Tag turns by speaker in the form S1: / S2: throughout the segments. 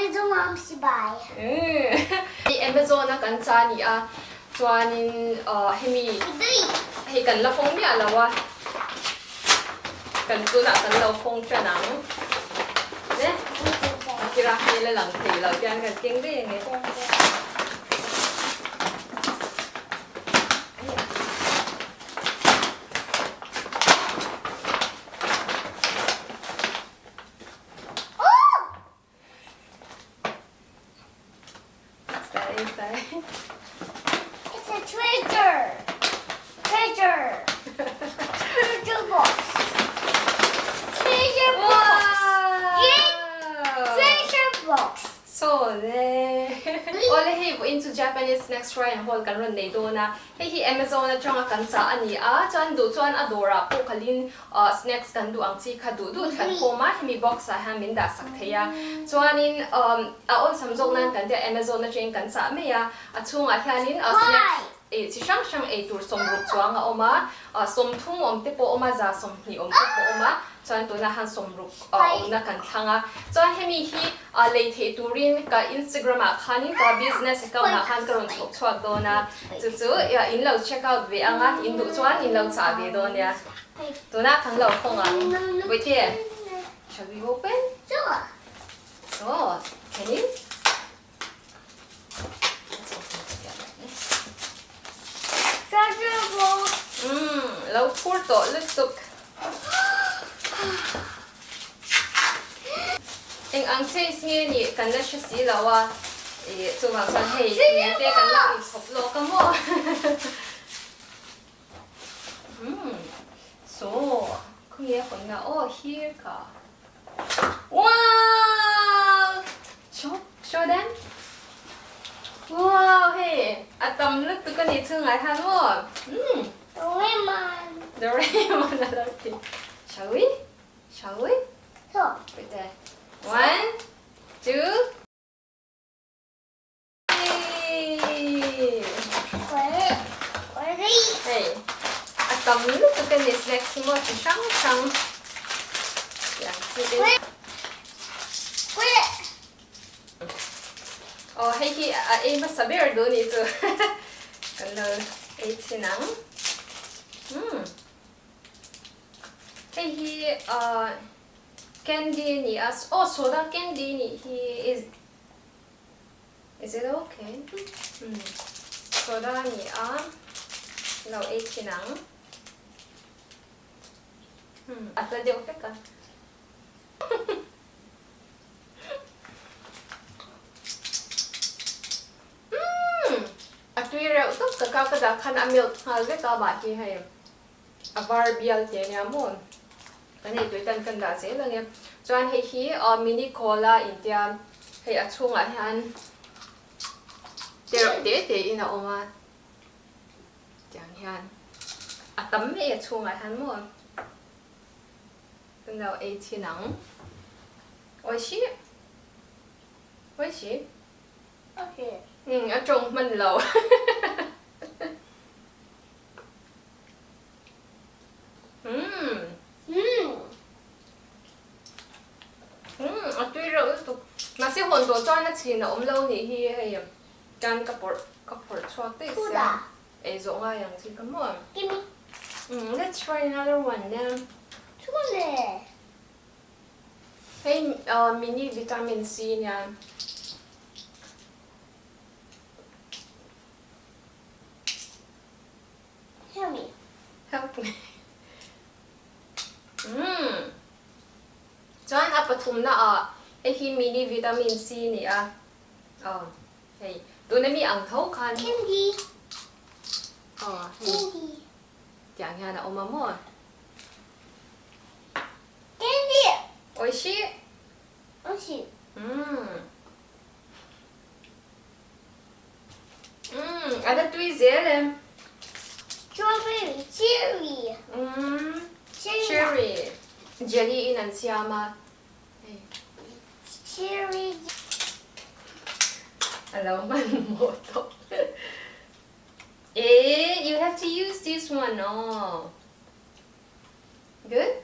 S1: Amazon chibai.
S2: Di Amazon na kan cha ni a chuanin hemi hei kan la phong mi alawa kan tu na kan la phong cha nang ne Akira hei la lang thei la kian kan keng de nge
S1: It's a treasure. Treasure. Treasure box. Treasure box. Treasure box.
S2: So le ole hei into Japanese next try and hold kan ron nei do na hei Amazon na chunga kan sa ani a chuan du chuan adora po khalin snacks kan du ang chi kha du kan khoma hemi box a ha min da sak theia chuanin a ol samjok nan kan te Amazon na chain kan sa me ya a chunga hianin snacks chi shang e tur som ruk chuang a oma som thung om te po oma za som ni om te po oma chuan tu na han som ruk om na kan thanga chuan hemi hi lei the turin ka Instagram a khanin ka business account na khan karon chok chhuak do na chu ya in lo check out ve anga in du chuan in lo cha ve do nia tu na khang lo khong ang wait here shall we open
S1: Sure.
S2: oh can you
S1: Treasure box.
S2: lâu phút to lứt tục anh ăn chơi nghe nhỉ cần là chút xí lâu à chú hoàng xuân hay nhỉ té cần là hộp lô cái mỏ so không nghe phần nào oh here cả wow show them wow hey tầm lúc tụi con đi chơi ngày han luôn
S1: Lemon.
S2: the rawn I love it. Shall we? Shall we?
S1: Sure.
S2: Right there. 1, 2.
S1: Ready?
S2: Hey, tầm lúc tụi con đi snack mua thì sáng sáng.
S1: Quit. Quit.
S2: Oh, hey ki em mà sabi ở đâu nè tụi. Kalau eighty nang. Hey he candy ni as soda candy ni he is it okay? Soda ni law 80 nang. Atla di okay ka? Akira utok kakakada kan milk halve ka ba ki hay. Avarbial te ni amon. Kani tu tan kan da se lang ya. Chuan hei hi mini cola intia hei achung a hian te ina oma. Tiang hian. Atam me achung a hian mo. Kan law 80 nang. Oi shi. Oi shi.
S1: Okay.
S2: Ở trong mình lầu. Tuy rồi tục mà sẽ hồn đồ cho nó chỉ là lâu thì hi hay can cặp bột cho tới xem. Ấy giống ai yang chỉ có một.
S1: Give me.
S2: Let's try another one now.
S1: Chule.
S2: Hey, mini vitamin C nha.
S1: Help me.
S2: Help me. Chuan Pathian na hi mini vitamin C ni hey tu na mi ang thau khan
S1: Candy.
S2: hey
S1: Candy.
S2: tiang ha na oma mo
S1: Candy.
S2: oishi
S1: Oh shit.
S2: ada tui zele
S1: Strawberry. Cherry.
S2: cherry jelly in an siama hey
S1: Cherry.
S2: alam man mo to you have to use this one good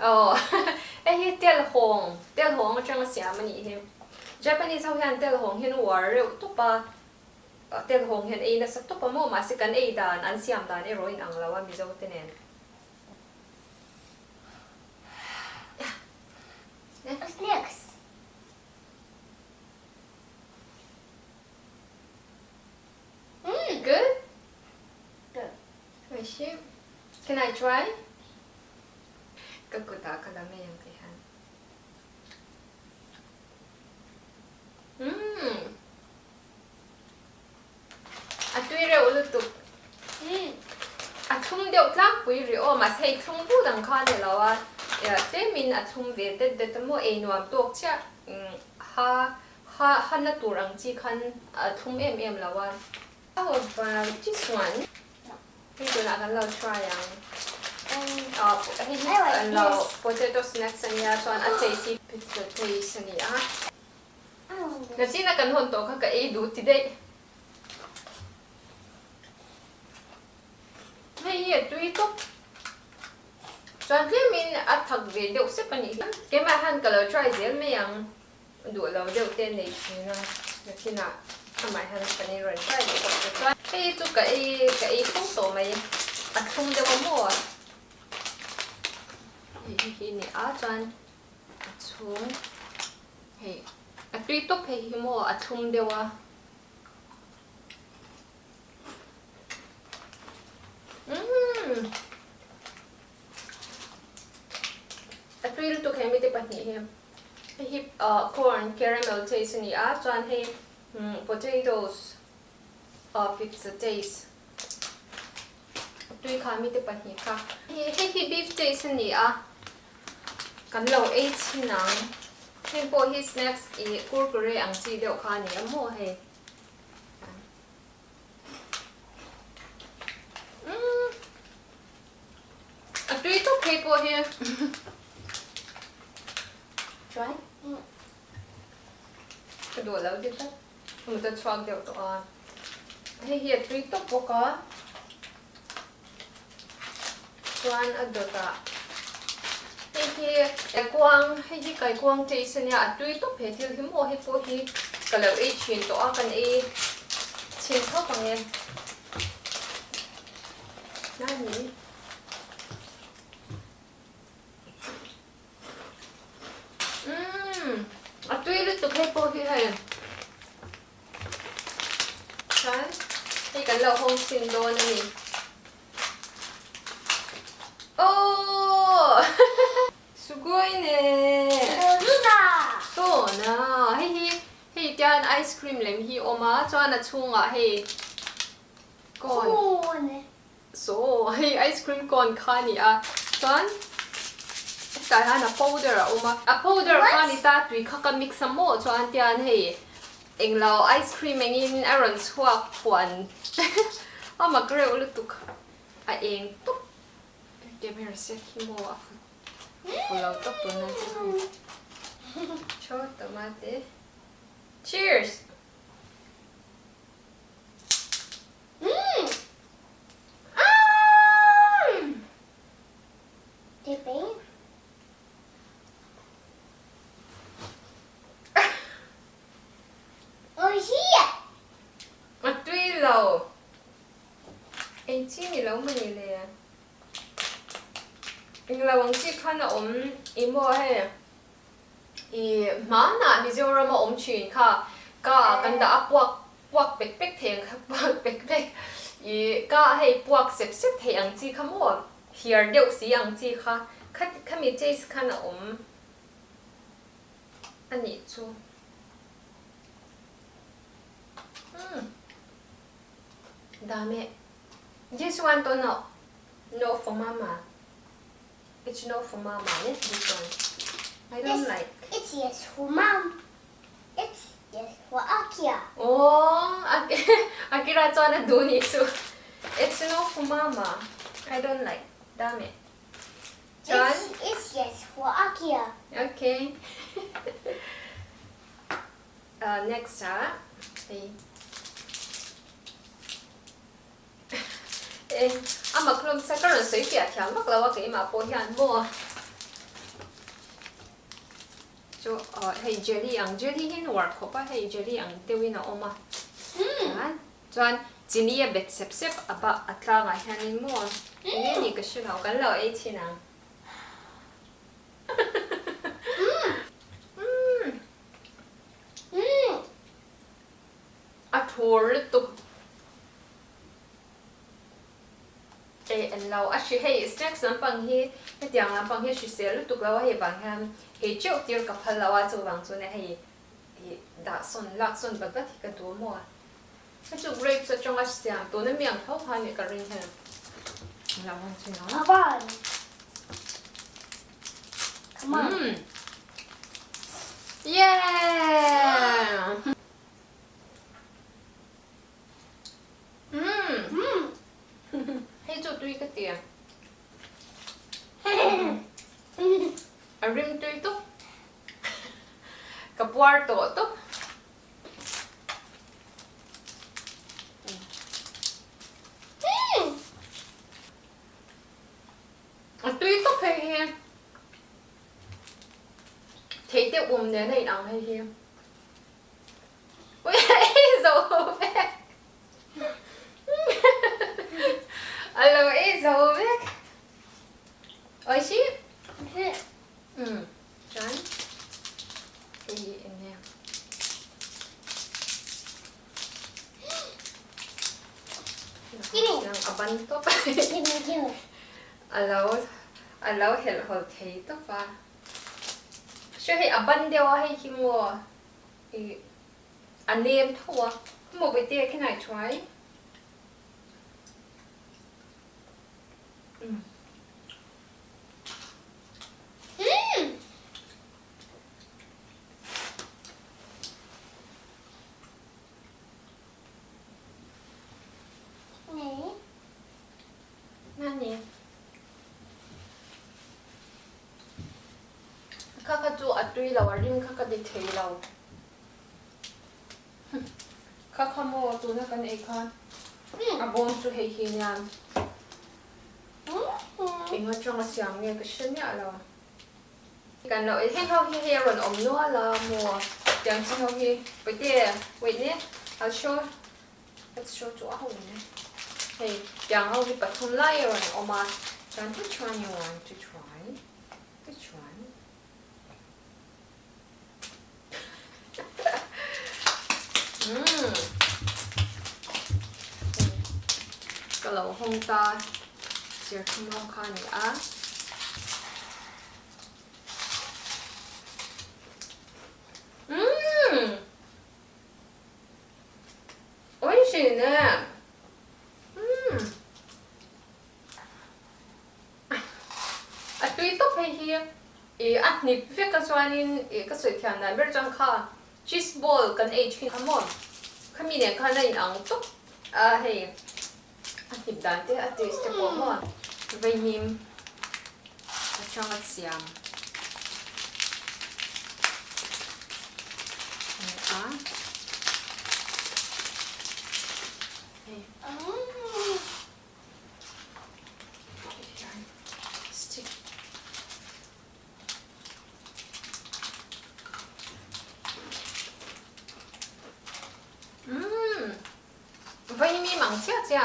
S2: Oh, hi tel hong atang siam ani hi. Japanese how han tel hong hin war to pa tel hong hin ei na sa to pa mo ma si kan ei dan an siam dan e roin ang lawa mi zo tenen.
S1: What's next?
S2: Good?
S1: Good.
S2: Can I try? Kakuta kadami yang kaihan. Atwire ulutuk. Atum deu tlang pui ri o mas hei thung bu dang kha ne lawa. Ya te min atum ve te mo e nuam tok cha ha na turang chi khan atum em lawa. How about this one? Hey, do not allow try yang.
S1: I like
S2: Allow
S1: this.
S2: potato snacks and ya chuan a tasty pizza taste ni a.
S1: I want this.
S2: Na chi na kan hon to kha ka e du ti dei. Hey, ye tui to. Chuan ke min a thak ve deu se pani. Ke ma han color try zel me yang du lo deu te nei chi na. Na chi na amai han pani ron try de ko. Hey, tu ka e phong to mai a thum de mo. Hi ni a chuan a chung hei a tui top hei hi mo a thum dewa a tui tu hei mi te pahnih hi hi corn caramel taste ni a chuan hei potatoes pizza taste tui kha mi te pahnih kha hi beef taste ni a kan lo e chinang hei po hi snacks i kurkure ang chi deuh kha ni a mo hei a tui to hei po hi try ka do lo di ta mu ta chuak deuh to a hei hi a tui to po ka chuan a do ta hei hi kai kuang taste nia a tui to phe thil hi mo hi po hi ka lo e chin to a kan e chin tho pang e nani a tui lu to phe po hi hai chuan hei kan lo hong sin do na ni oh sugoi ne
S1: Luna.
S2: to na hei tian ice cream lem hi oma chuan a chunga hei kon
S1: Corn.
S2: so hei ice cream kon kha ni a chuan tai han a powder a oma a powder
S1: What?
S2: kha ni ta tui kha ka mix mo chuan tian hei englo ice cream angin aron chuak chuan ama kre ulutuk a eng tuk ke mer se hi mo a full out of donut. Cho tomate. Cheers!
S1: Dipping. Oh, here.
S2: A tui lo. Anh chi ni lo mani le. Anh lo ang chi khana imo he. I mana Mizoram om chin kha ka kan da puak pek theng kha puak pek I ka hei puak sep thei ang chi kha mo here deu si ang chi kha kha mi taste khana ani chu dame this one to no for mama it's no for mama this one I don't like.
S1: It's yes for mom. It's yes for Akira.
S2: Oh, Akira chuan do ni chu. It's no for mama. I don't like. Damn it. Chuan?
S1: It's yes for Akira.
S2: Okay. Next ha. Ama klom sa karon soi hriatthiam mak lawa ke ma po hian mo. cho hei jelly ang jelly hin war ko pa hei jelly ang tewin a oma chuan chini a bet sep sep aba atla nga hianin mo nge ni ka shil hau kan lo ei china a thur tu lâu á chị hay snacks nắm bằng hi cái tiếng nắm bằng hi chị sẽ lúc tục lâu hay bằng ham hay chịu tiêu cặp phần lâu á cho bằng cho này hay đã son lạc son bật bật thì cái túa mua cái chụp grape cho trong á xem túa nó miệng thấu hai miệng cái ring thế nào không chị nói
S1: Avon. Come on.
S2: Yeah. Hay cho tôi cái tiền rim tôi tốt cặp war tổ tốt tôi tốt hay thấy tiêu đến này đằng hay hiền ôi rồi Hello, erawh. Oishi? Chuan. Thei in here. Yang aban to pa. Allow hel hol thei to pa. Sure hey aban dewa hey himo. A name tawh. Mo be there, can I try? Nani? Kaka tu atui law rim kaka di thei law. Kaka mo tu na kan ekhan. Abon tu hei hi nyan. Ingat trong siam nghe cái sân nhạ là cần lợi hết không hi rồi ống nữa là mùa chẳng chỉ không hi bây giờ wait nhé let's show chỗ hồng nhé hey chẳng không hi bắt thun lại rồi oma chẳng thích chuan you want to try the chuan cái lẩu hông ta chưa không ngon khăn nữa ôi xì nè tuy tốt hay hi anih việc cái chuan cái sợi thiền này bây giờ khá cheese ball cần age khi tham món khami này khá này ăn tốt hey anih dan te taste po mo zavaiin trong hriatthiam stick zavaiin mang chia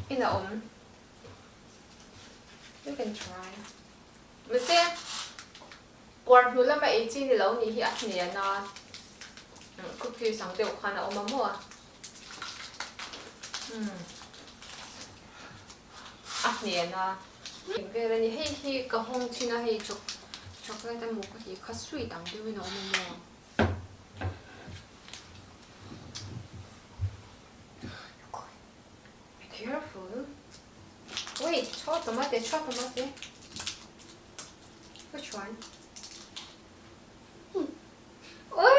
S2: in the oven. You can try. Mình xem quạt hú là mày chi thì lâu nhỉ hiện nhỉ nó cookie sáng đều khoan ở mà mua nhỉ nó cái là nhỉ hay cái hông chi nó hay chụp cái ta mua cái gì khá sweet đắng đều nó mà mua careful. Wait, chop tomato. Which one? Ôi,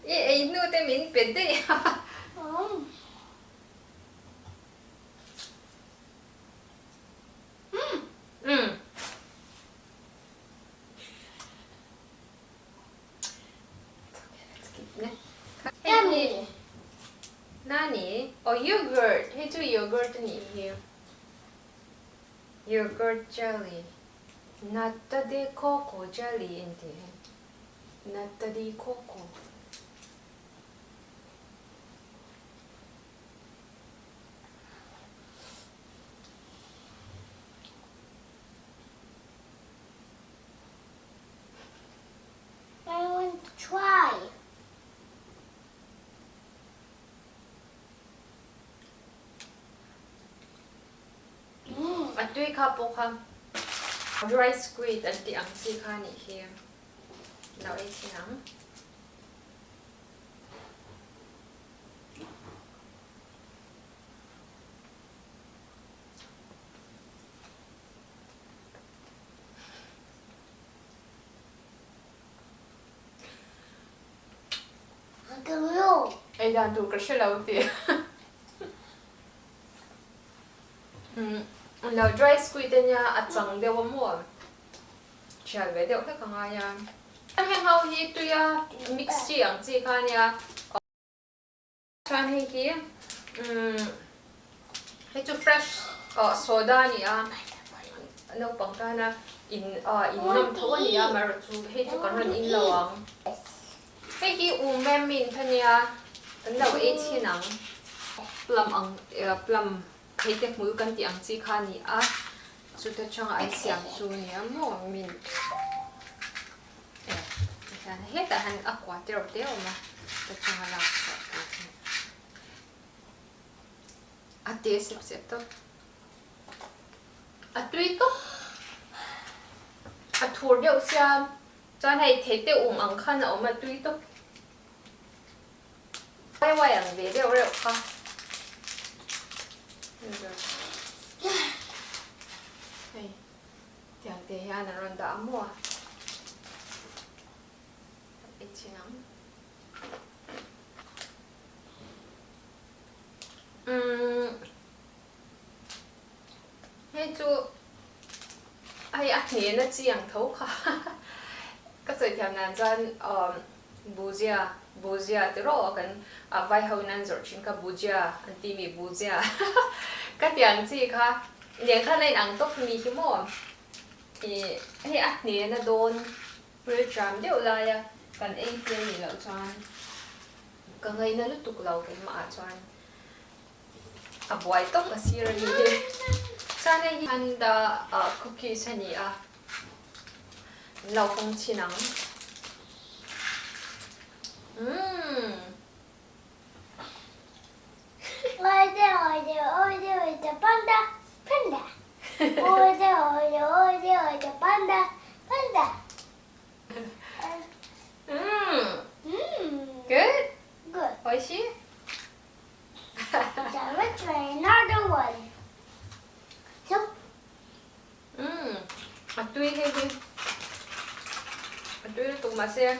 S2: vậy nuôi tên mình biết đấy. Nani? Oh, yogurt. Hey, do yogurt in here. Yogurt jelly. Natta de cocoa jelly in there. Natadi koko.
S1: I want to try.
S2: At tuy ka po ka dry squid at di ang si ka ni here. Now ay sinang. Ay dan tu ka siya lauti. Now dry squid niya atang dewa mo. Siya ve dewa ka nga yan. Ang hao hi tu ya mix chi ang chi ka niya. Chuan hi ki. Ito fresh soda niya. Ano pang ka na lawmthu niya marutu ito karon in lawang. Hey ki memin ta niya. Now sinang plum Heitek mul kan ti ang chi kha ni a chuta changa ai siam chu ni amo min kan heta han aqua tero ma ta changa la ate sep to atui to athur de siam chan hai thete ang khan a ma tui to wai ang ve de ore kha Hey, tiang theih na ron da mo. Itchinang. Hey chu ai anih na chiang tawh kha. Ka soi thiam nan chan buzia te rawh kan vai ho nan zor chin ka buzia anti mi buzia ka tiang chi kha lian kha nei ang tok mi hi mo he anih na don hriatthiam deuh la ya kan ei ple ni lo chuan ka ngai na lutuk lo ke ma chuan a buai tok a sir ni he chan ei handa cookies ani a lau kong chinang
S1: Oide, panda, panda. Oide, panda, panda.
S2: Good.
S1: Good.
S2: Oishi.
S1: Now let's try another one. So,
S2: Atui he. Atui tu masih.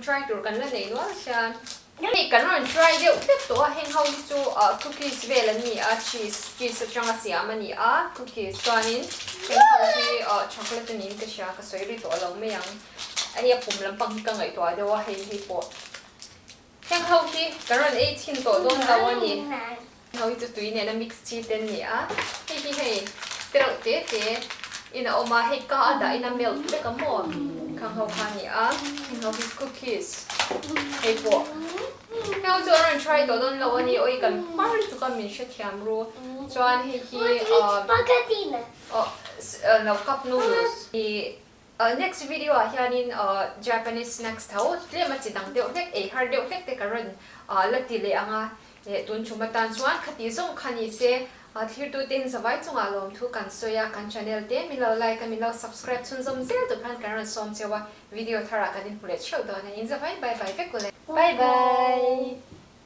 S2: Try tu kan la nei no sian. Ni kan ron try deuh tek to heng ho chu cookies vel ani cheese changa siam ani cookies chuanin heng ho hi chocolate ani ka sha ka soi ri to lo me yang ai pum lampang ka ngai to dewa hei po heng ho hi kan ron ei chin to don da wani ho hi tu tui ne na mix chi ten ni hei pero te ina oma hei ka ada ina milk te ka mo kang ho kha ni heng ho hi cookies hei po Now to try to don lo ani oi kan par tu kan mihriatthiam ru chuan hi
S1: spaghetti.
S2: no cup noodles next video hianin Japanese snacks tawh tle ma chidang deuh hlek ei har deuh hlek te karon lati le anga tun chumatan chuan khati zong khani se thlir tu tin zavai chungah lawmthu kan soya kan channel te milo like kan milo subscribe chun zom zel tu kan karon som chewa video thara kan in hulet show don in zavai bye bye vekule bye bye